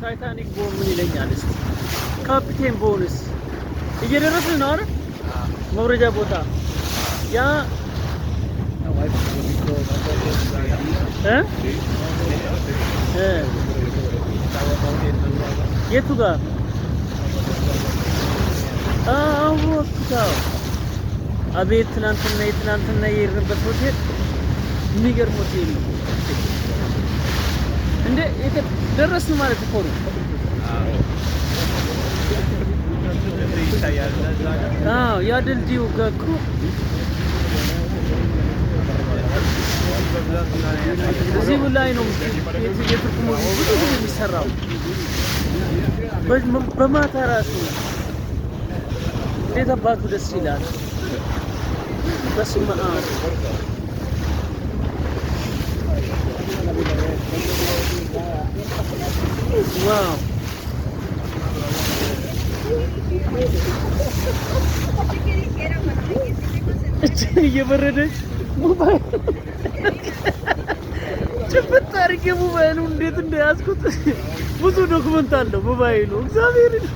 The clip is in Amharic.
ታይታኒክ ቦን ምን ይለኛል እስቲ ካፒቴን ቦንስ እየደረስን ነው አይደል መውረጃ ቦታ ያ የቱ ጋር ወጣው አቤት ትናንትና የሄድንበት ሆቴል የሚገርም ሆቴል ነው እንዴ ደረስን ማለት እኮ ነው ያ ድልድዩ ጋር እኮ እዚህ ላይ ነው የቱርክ ሙቪ ብዙ የሚሰራው በማታ ራሱ እንዴት አባቱ ደስ ይላል በስመ አብ ዋው እየበረደች ሞባይል ጭፍት አድርጌ ሞባይሉ እንዴት እንደያዝኩት ብዙ ዶክመንት አለው ሞባይሉ እግዚአብሔርን